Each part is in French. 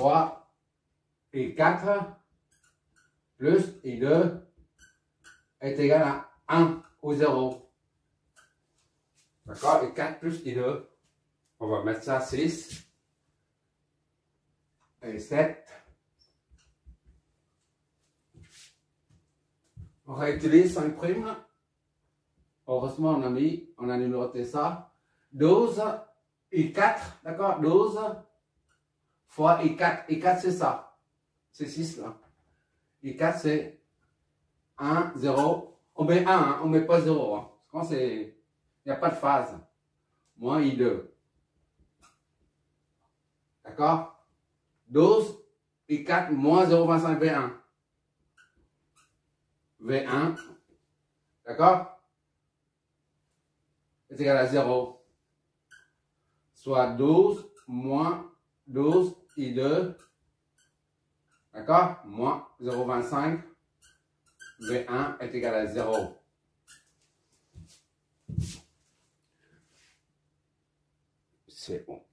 soit I4 plus I2 est égal à 1 ou 0. D'accord? I4 plus I2. On va mettre ça 6 et 7. On réutilise 5 primes. Heureusement, on a numéroté ça. 12, I4, d'accord? 12 fois I4. I4, c'est ça. C'est 6 là. I4, c'est 1, 0. On met 1, hein, on ne met pas 0. Hein. Quand c'est, il n'y a pas de phase. Moins I2. D'accord? 12, I4, moins 0,25 V1. V1, d'accord? Est égal à 0. Soit 12 moins 12 I2, d'accord? Moins 0,25. V1 est égal à 0. C'est bon.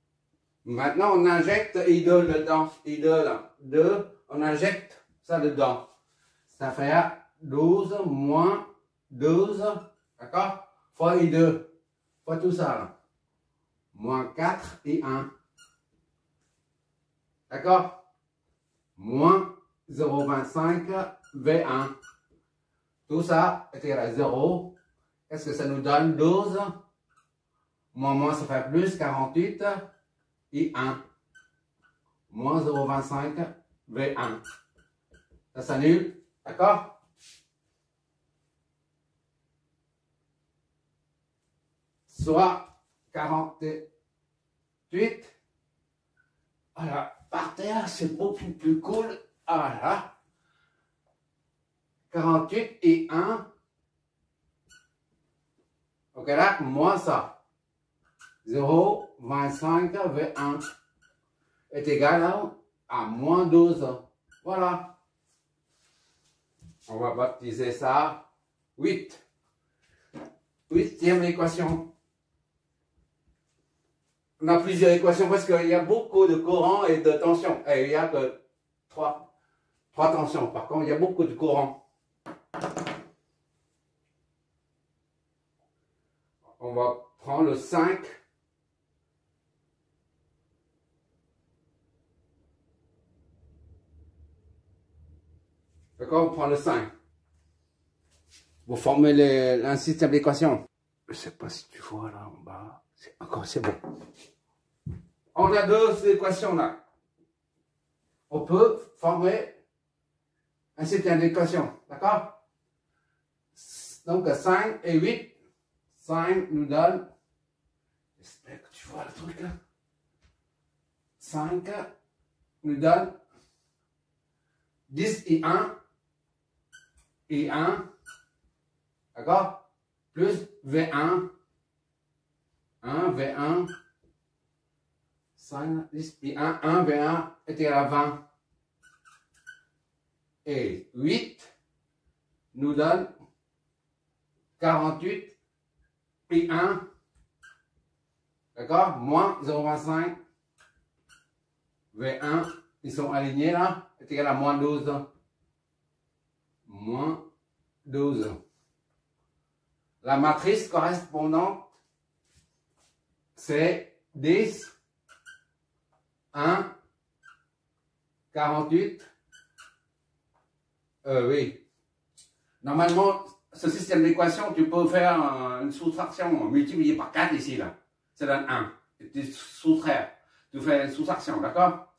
Maintenant, on injecte I2 dedans. I2 là. 2, on injecte ça dedans. Ça fait 12 moins 12, d'accord? Fois I2. Fois tout ça là. Moins 4 I1. D'accord? Moins 0,25 V1. Tout ça est égal à 0. Qu'est-ce que ça nous donne? 12. Moins, ça fait plus, 48. I1. Moins 0,25 V1. Ça s'annule. D'accord? Soit 48. Voilà. Par terre, c'est beaucoup plus cool. Voilà. 48 et 1. Ok là, moins ça. 0,25 V1 est égal à moins 12. Voilà. On va baptiser ça 8. Huitième équation. On a plusieurs équations parce qu'il y a beaucoup de courant et de tension. Et il n'y a que 3 tensions. Par contre, il y a beaucoup de courant. On va prendre le 5. D'accord, on prend le 5. Vous formez un système d'équation. Je ne sais pas si tu vois là en bas. C'est bon. On a deux équations là. On peut former un système d'équation. D'accord? Donc 5 et 8. 5 nous donne. J'espère que tu vois le truc là. 5 nous donne 10 et 1. Et 1. D'accord? Plus V1. 1, V1. 5, 10 et 1. 1, V1 est égal à 20. Et 8 nous donne 48 et 1. D'accord? Moins 0,25. V1, ils sont alignés là, est égal à moins 12. Moins 12. La matrice correspondante, c'est 10, 1, 48. Oui. Normalement, ce système d'équation, tu peux faire une soustraction multipliée par 4 ici, là. Ça donne 1. Tu soustrais. Tu fais une soustraction, d'accord?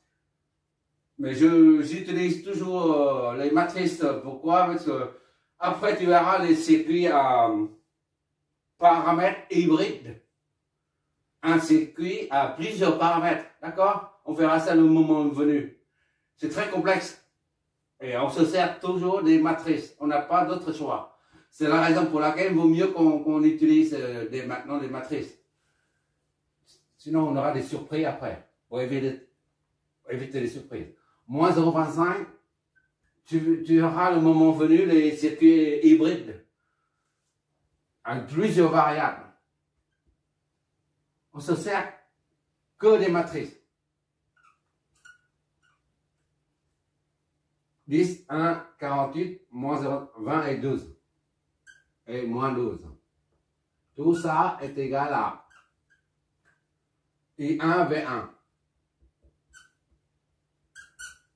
Mais j'utilise toujours les matrices. Pourquoi? Parce que après, tu verras les circuits à paramètres hybrides. Un circuit à plusieurs paramètres, d'accord? On verra ça le moment venu. C'est très complexe. Et on se sert toujours des matrices. On n'a pas d'autre choix. C'est la raison pour laquelle il vaut mieux qu'on utilise maintenant des matrices. Sinon, on aura des surprises après. Pour éviter les surprises. Moins 0,25, tu auras le moment venu les circuits hybrides. Avec plusieurs variables. On se sert que des matrices. 10, 1, 48, moins 0, 20 et 12. Et moins 12. Tout ça est égal à I1, V1.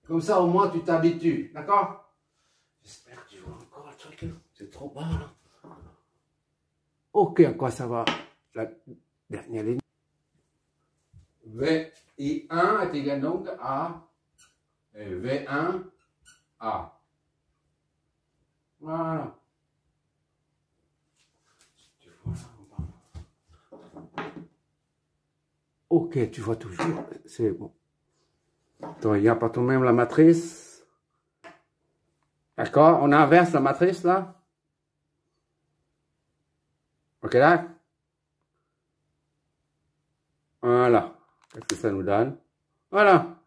Comme ça, au moins, tu t'habitues. D'accord? J'espère que tu vois encore le truc. C'est trop bas, là. Ok, à quoi ça va? La dernière ligne. VI1 est égal donc à V1 A. Voilà. Tu vois là, ok, tu vois toujours. C'est bon. Attends, il n'y a pas tout de même la matrice. D'accord? On inverse la matrice là. Ok là? Voilà. Qu'est-ce que ça nous donne? Voilà.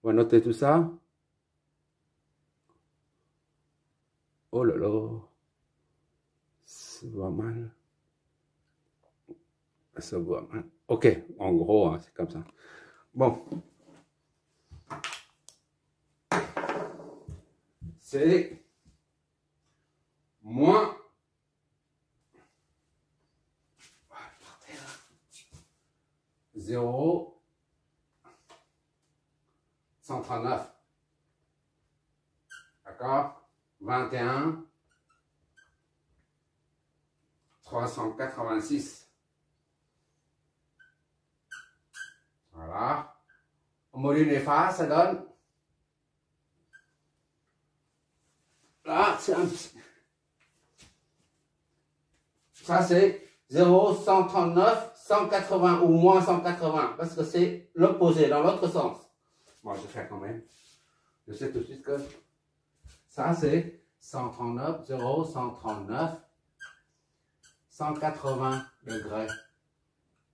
On va noter tout ça. Oh là là. Ça va mal. Ça va mal. Ok, en gros, hein, c'est comme ça. Bon. C'est moins 0, 139. D'accord? 21, 386. Voilà. On module les phases, ça donne. Là, c'est un petit. Ça, c'est 0, 139, 180 ou moins 180. Parce que c'est l'opposé, dans l'autre sens. Bon, je vais faire quand même. Je sais tout de suite que ça, c'est 139, 0, 139, 180 degrés.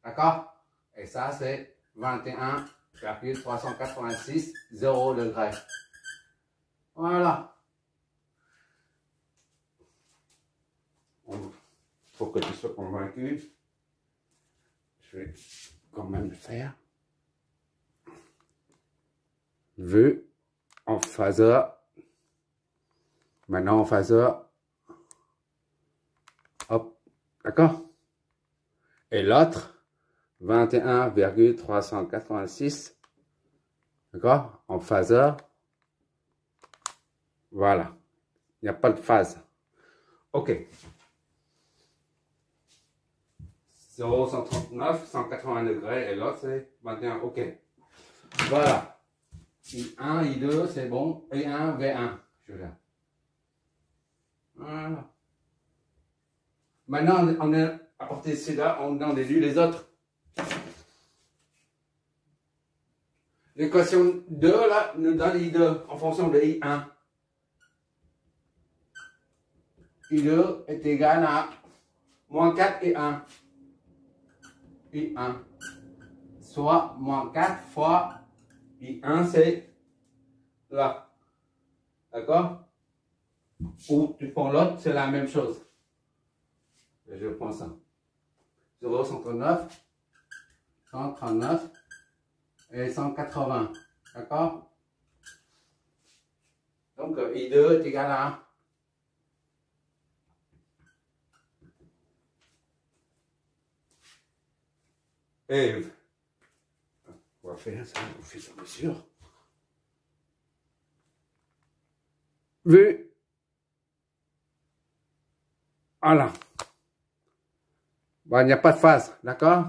D'accord? Et ça, c'est 21,386, 0 degrés. Voilà. Pour que tu sois convaincu, je vais quand même le faire. Vu en phaseur. Maintenant en phaseur. Hop. D'accord? Et l'autre, 21,386. D'accord? En phaseur. Voilà. Il n'y a pas de phase. Ok. 0, 139, 180 degrés, et l'autre c'est 21, ok. Voilà. I1, I2, c'est bon. I1, V1. Je vais là. Voilà. Maintenant, on a apporté cela, on déduit les autres. L'équation 2, là, nous donne I2 en fonction de I1. I2 est égal à moins 4 et 1. I1. Soit moins 4 fois I1, c'est là. D'accord? Ou tu prends l'autre, c'est la même chose. Et je prends ça. 0, 139, 139 et 180. D'accord? Donc, I2 est égal à Eve. On va faire ça, on fait sa mesure. Vu. Voilà. Bon, il n'y a pas de phase, d'accord?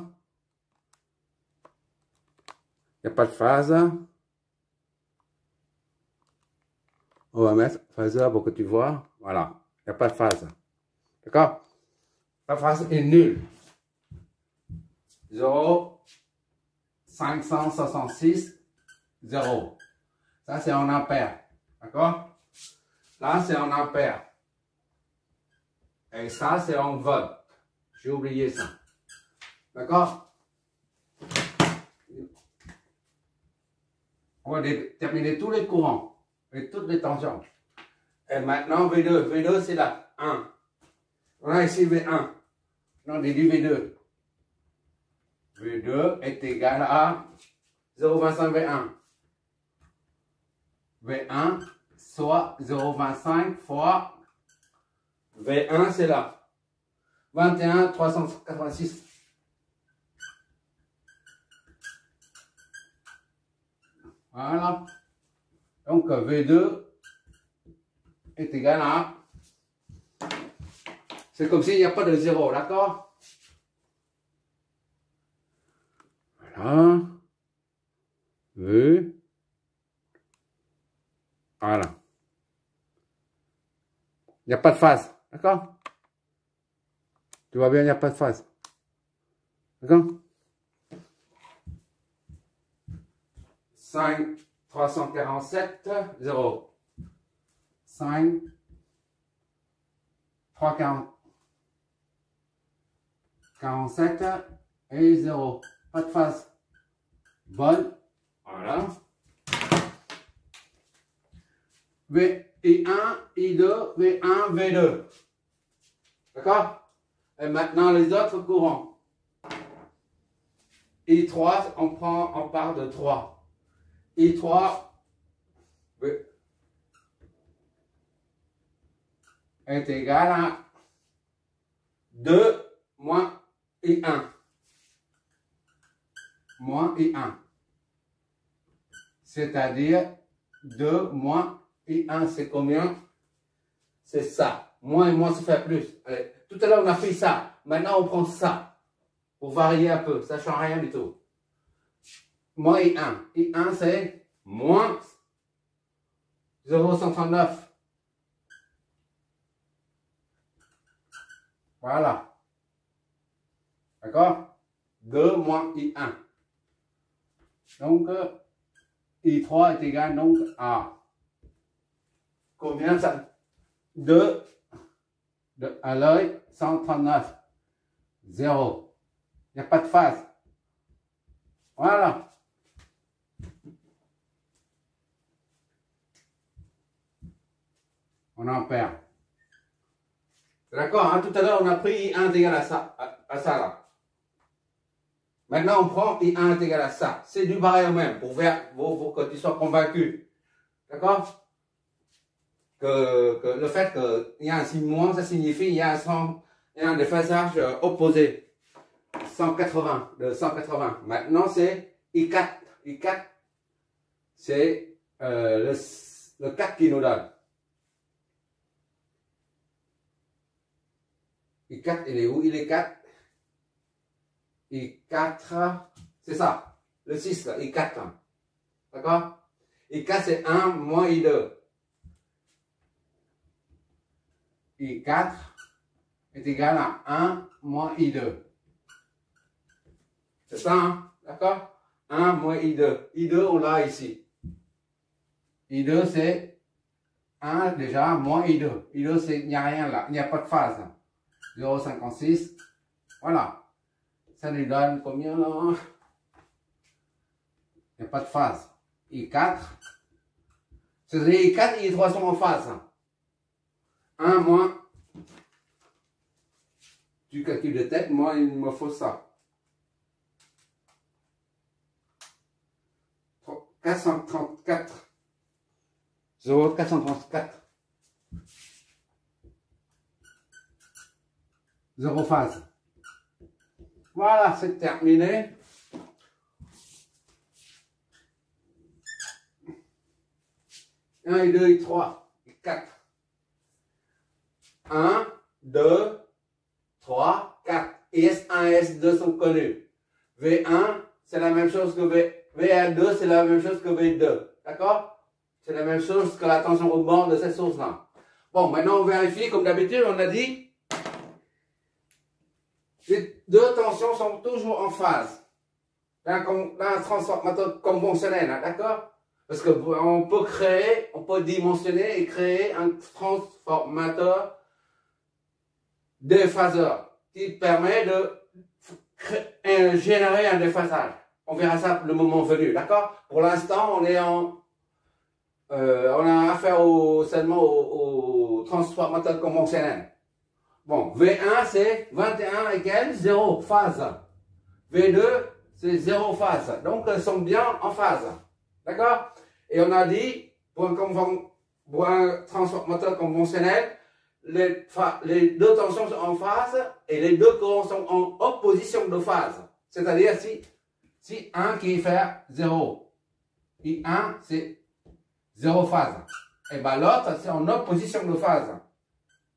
Il n'y a pas de phase. On va mettre phaseur pour que tu vois. Voilà. Il n'y a pas de phase. D'accord? La phase est nulle. 0, 566, 0. Ça, c'est en ampères. D'accord? Là, c'est en ampères. Et ça, c'est en volts. J'ai oublié ça. D'accord? On va déterminer tous les courants et toutes les tensions. Et maintenant, V2. V2, c'est là. 1. On a ici V1. On déduit V2. V2 est égal à 0,25 V1. V1, soit 0,25 fois V1, c'est là. 21, 386. Voilà. Donc V2 est égal à... C'est comme s'il n'y a pas de 0, d'accord? Voilà. V. Voilà. Il n'y a pas de phase, d'accord? Tu vois bien, il n'y a pas de phase. D'accord? 5, 347, 0. 5, 340. 47 et 0. Pas de phase. Bonne. Voilà. V, I1, I2, V1, V2. D'accord? Et maintenant les autres courants. I3, on part de 3. I3 est égal à 2 moins I1. Moins I1. C'est-à-dire 2 moins I1, c'est combien? C'est ça. Moins et moins, ça fait plus. Allez, tout à l'heure, on a fait ça. Maintenant, on prend ça. Pour varier un peu. Ça ne change rien du tout. Moins I1. I1, c'est moins 0,139. Voilà. D'accord? 2 moins I1. Donc, I3 est égal donc à combien ça? 2 à l'œil, 139. 0. Il n'y a pas de phase. Voilà. On en perd. D'accord, hein? Tout à l'heure, on a pris I1 est égal à ça, là. Maintenant, on prend I1 est égal à ça. C'est du pareil au même, pour que tu sois convaincu. D'accord? Que le fait qu'il y a un signe moins, ça signifie qu'il y a un déphasage opposé. 180, de 180. Maintenant, c'est I4. I4, c'est le 4 qui nous donne. I4, il est où? Il est 4. I4, c'est ça. Le 6, là, I4. D'accord? I4, c'est 1 moins I2. I4 est égal à 1 moins I2. C'est ça, hein? D'accord? 1 moins I2. I2, on l'a ici. I2, c'est 1 déjà moins I2. I2, c'est, il n'y a rien là. Il n'y a pas de phase. 0,56. Voilà. Ça nous donne combien là? Il n'y a pas de phase. I4. C'est-à-dire I4 et I3 sont en phase. 1 moins. Du calcul de tête, moi, il me faut ça. 434. 0,434. 0 phase. Voilà, c'est terminé. Un et 2 et 3 et 4. 1, 2, 3, 4. Et S1 et S2 sont connus. V1, c'est la même chose que V2, c'est la même chose que V2. D'accord? C'est la même chose que la tension au bord de cette source-là. Bon, maintenant on vérifie, comme d'habitude, on a dit, les deux tensions sont toujours en phase. Dans un transformateur conventionnel, hein, d'accord? Parce qu'on peut créer, on peut dimensionner et créer un transformateur déphaseur qui permet de générer un déphasage. On verra ça le moment venu, d'accord? Pour l'instant, on est on a affaire seulement au transformateur conventionnel. Bon, V1 c'est 21 égale 0 phase. V2 c'est 0 phase. Donc elles sont bien en phase. D'accord? Et on a dit, pour un pour un transformateur conventionnel, les deux tensions sont en phase et les deux courants sont en opposition de phase. C'est-à-dire si un qui fait 0, I1 c'est 0 phase, et bien l'autre c'est en opposition de phase.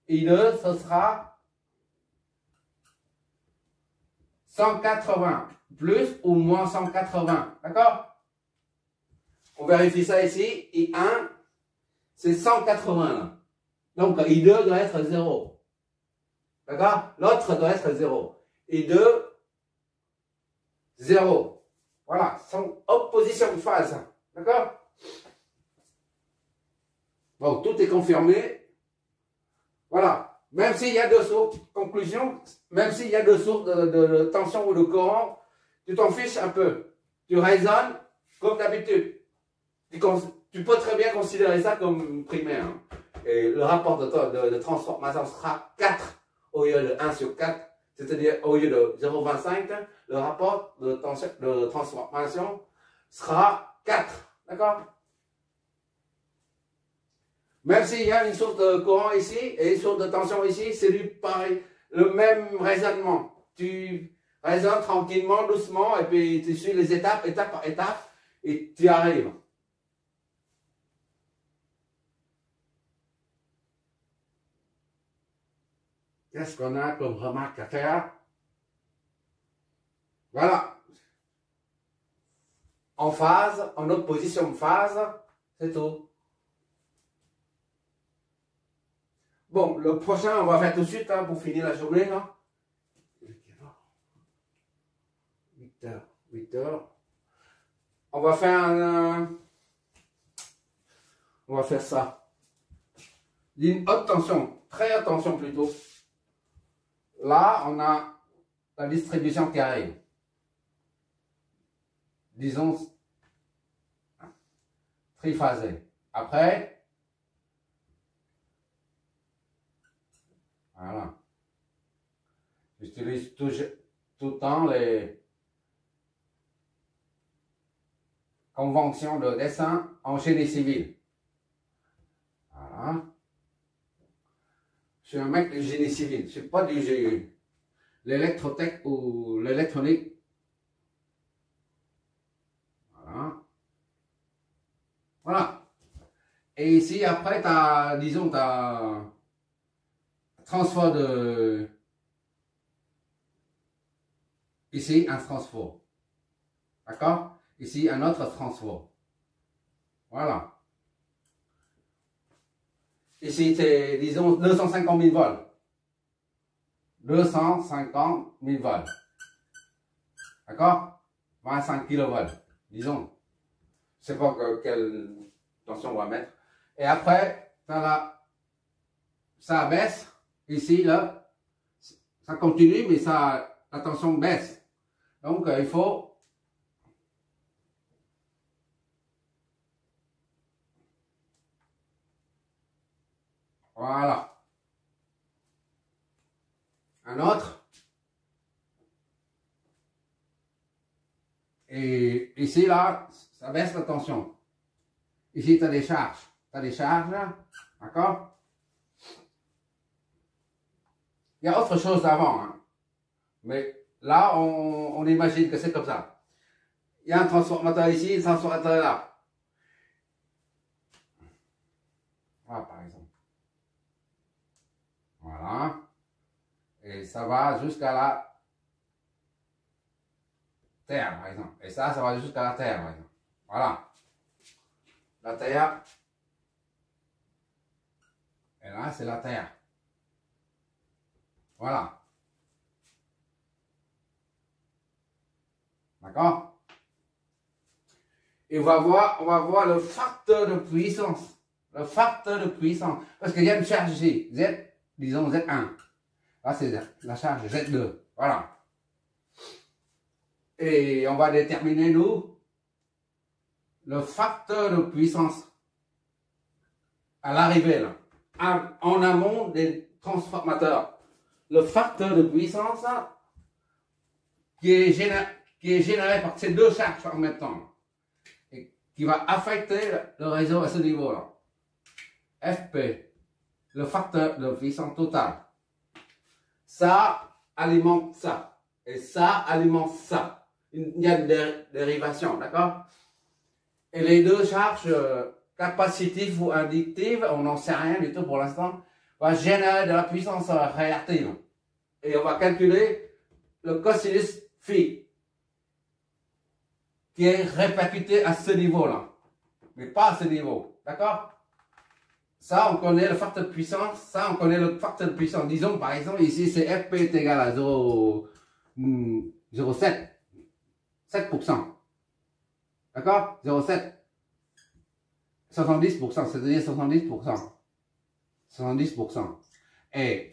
I2 ce sera 180 plus ou moins 180, d'accord? On vérifie ça ici, I1 c'est 180 là. Donc I2 doit être 0. D'accord? L'autre doit être 0. I2, 0. Voilà, sont opposition de phase. D'accord? Bon, tout est confirmé. Voilà. Même s'il y a deux sources, conclusion, même s'il y a deux sources de tension ou de courant, tu t'en fiches un peu. Tu raisonnes comme d'habitude. Tu peux très bien considérer ça comme primaire. Hein. Et le rapport de transformation sera 4 au lieu de 1 sur 4. C'est-à-dire au lieu de 0,25, le rapport de transformation sera 4. D'accord? Même s'il y a une source de courant ici et une source de tension ici, c'est du pareil, le même raisonnement. Tu raisonnes tranquillement, doucement, et puis tu suis les étapes, étape par étape, et tu arrives. Qu'est-ce qu'on a comme remarque à faire? Voilà. En phase, en opposition de phase, c'est tout. Bon, le prochain, on va faire tout de suite hein, pour finir la journée. Là. 8 heures. On va faire on va faire ça. Une haute tension, très haute tension plutôt. Là, on a la distribution qui arrive. Disons, triphasée. Après, voilà. J'utilise tout le temps les conventions de dessin en génie civil. Voilà. Je suis un mec de génie civil, je ne suis pas du GU. L'électrotech ou l'électronique. Voilà. Voilà. Et ici, après, tu as, disons, tu as transfert de... Ici, un transfert. D'accord? Ici, un autre transfert. Voilà. Ici, c'est, disons, 250 000 volts. 250 000 volts. D'accord? 25 kV, disons. Je ne sais pas quelle tension on va mettre. Et après, ça baisse. Ici, là, ça continue, mais la tension baisse. Donc, il faut... Voilà. Un autre. Et ici, là, ça baisse la tension. Ici, tu as des charges. Tu as des charges, d'accord? Il y a autre chose avant, hein. Mais là, on imagine que c'est comme ça. Il y a un transformateur ici, un transformateur là. Voilà, par exemple. Voilà. Et ça va jusqu'à la Terre, par exemple. Et ça va jusqu'à la Terre, par exemple. Voilà. La Terre. Et là, c'est la Terre. Voilà. D'accord? Et on va voir le facteur de puissance. Le facteur de puissance. Parce qu'il y a une charge ici. Z, disons Z1. Là, c'est la charge Z2. Voilà. Et on va déterminer, nous, le facteur de puissance à l'arrivée, là, en amont des transformateurs. Le facteur de puissance qui est généré par ces deux charges en même temps et qui va affecter le réseau à ce niveau-là. FP, le facteur de puissance totale. Ça alimente ça. Et ça alimente ça. Il y a une dérivation, d'accord? Et les deux charges capacitives ou inductives, on n'en sait rien du tout pour l'instant, va générer de la puissance réactive. Et on va calculer le cosinus phi, qui est répercuté à ce niveau-là, mais pas à ce niveau, d'accord? Ça, on connaît le facteur de puissance, ça, on connaît le facteur de puissance. Disons, par exemple, ici, c'est FP est égal à 0,7, 7%, d'accord? 0,7, 70%, c'est-à-dire 70%, 70%. Et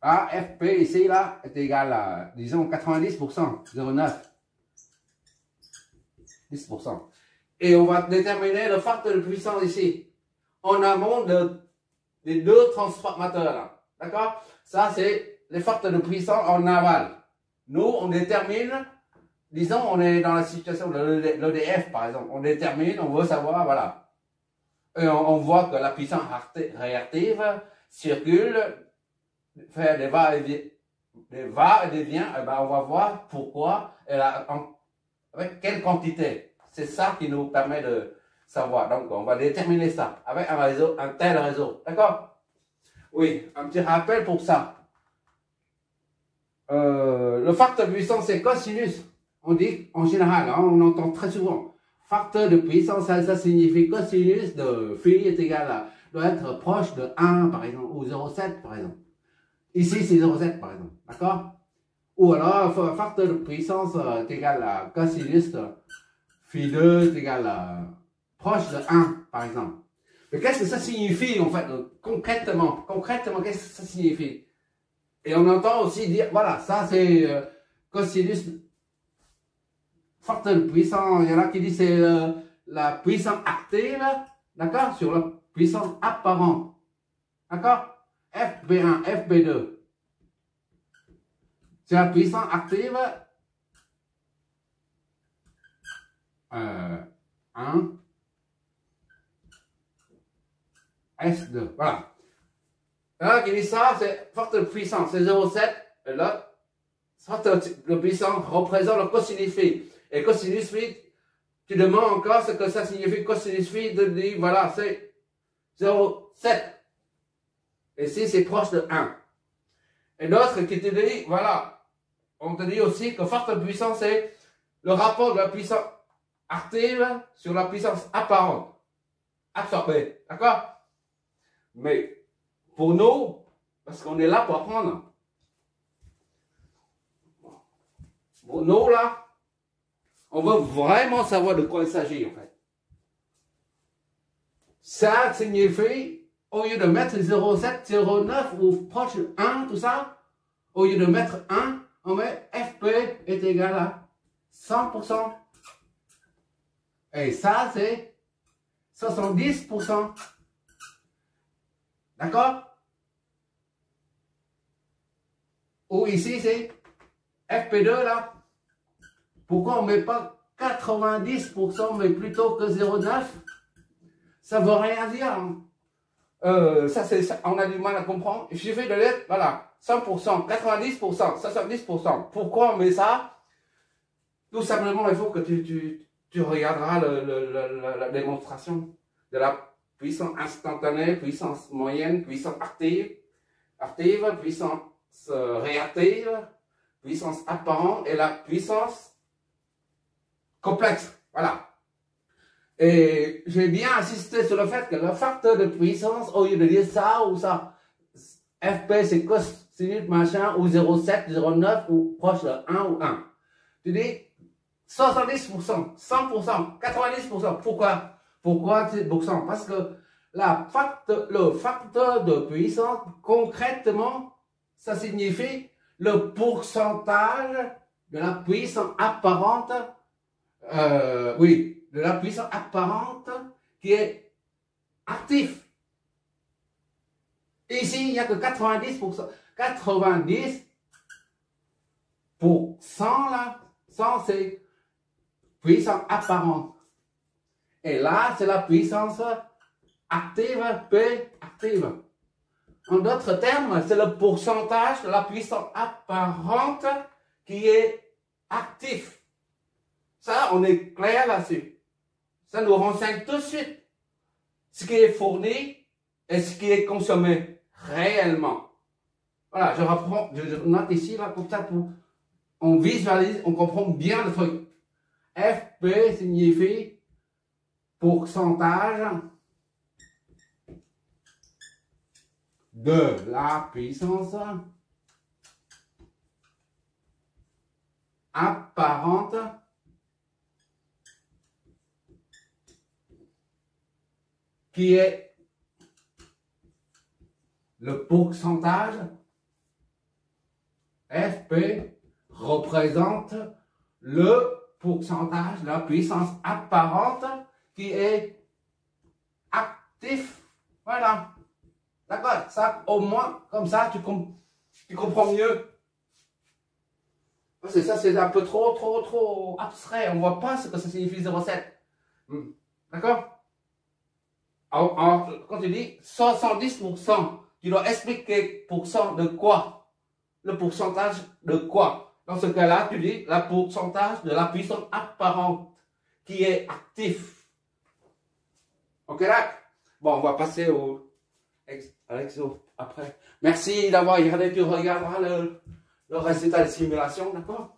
là, FP ici, là, est égal à, disons, 90%, 0,9, 10%. Et on va déterminer le facteur de puissance ici, en amont des deux transformateurs là. D'accord? Ça, c'est les facteurs de puissance en aval. Nous, on détermine, disons, on est dans la situation de l'EDF par exemple. On détermine, on veut savoir, voilà. Et on voit que la puissance réactive circule, fait des va et des vient, et ben on va voir pourquoi, avec quelle quantité. C'est ça qui nous permet de savoir. Donc, on va déterminer ça avec un réseau, un tel réseau. D'accord? Oui, un petit rappel pour ça. Le facteur de puissance, c'est cosinus. On dit, en général, hein, on entend très souvent. Facteur de puissance, ça signifie cosinus de phi est égal à, doit être proche de 1, par exemple, ou 0,7, par exemple. Ici, c'est 0,7, par exemple. D'accord? Ou alors, facteur de puissance est égal à cosinus de phi 2 est égal à proche de 1, par exemple. Mais qu'est-ce que ça signifie, en fait, concrètement? Concrètement, qu'est-ce que ça signifie? Et on entend aussi dire, voilà, ça c'est cosinus, facteur de puissance. Il y en a qui disent c'est la puissance active, d'accord, sur la puissance apparente. D'accord? FB1, FB2. C'est la puissance active 1. S2, voilà. Là, qui dit ça, c'est facteur de puissance, c'est 0,7. Et là, facteur de puissance représente le cosinus phi. Et cosinus phi, tu demandes encore ce que ça signifie cosinus phi, de dire, voilà, c'est 0,7. Et ici, c'est proche de 1. Et d'autres qui te disent, voilà, on te dit aussi que facteur de puissance, c'est le rapport de la puissance active sur la puissance apparente, absorbée. D'accord? Mais pour nous, parce qu'on est là pour apprendre, pour nous là, on veut vraiment savoir de quoi il s'agit en fait. Ça signifie, au lieu de mettre 0,7, 0,9 ou proche de 1, tout ça, au lieu de mettre 1, on met FP est égal à 100%. Et ça, c'est 70%. D'accord? Ou ici, c'est FP2 là. Pourquoi on ne met pas 90%, mais plutôt que 0,9? Ça ne veut rien dire. Ça, on a du mal à comprendre. Il suffit de l'être, voilà, 100%, 90%, 70%. Pourquoi on met ça? Tout simplement, il faut que tu regarderas la démonstration de la puissance instantanée, puissance moyenne, puissance active, puissance réactive, puissance apparente et la puissance complexe. Voilà. Et j'ai bien insisté sur le fait que le facteur de puissance, au lieu de dire ça ou ça, FP c'est cosinus machin, ou 0,7, 0,9, ou proche de 1 ou 1. Tu dis 70%, 100%, 90%. Pourquoi? Pourquoi 10%? Parce que le facteur de puissance, concrètement, ça signifie le pourcentage de la puissance apparente, de la puissance apparente qui est active. Ici, il n'y a que 90%. 90% là, 100 c'est puissance apparente. Et là, c'est la puissance active, P active. En d'autres termes, c'est le pourcentage de la puissance apparente qui est actif. Ça, on est clair là-dessus. Ça nous renseigne tout de suite ce qui est fourni et ce qui est consommé réellement. Voilà, je reprends, je note ici, là, comme ça, pour, on visualise, on comprend bien le truc. FP signifie pourcentage de la puissance apparente qui est le pourcentage. FP représente le pourcentage de la puissance apparente qui est actif. Voilà. D'accord? Ça, au moins, comme ça, tu comprends mieux. Parce que ça, c'est un peu trop abstrait. On ne voit pas ce que ça signifie 0,7. D'accord? Quand tu dis 70%, tu dois expliquer pourcent de quoi? Le pourcentage de quoi? Dans ce cas-là, tu dis le pourcentage de la puissance apparente qui est actif. Ok, là? Bon, on va passer à l'exo après. Merci d'avoir regardé. Tu regarderas le résultat de simulation, d'accord?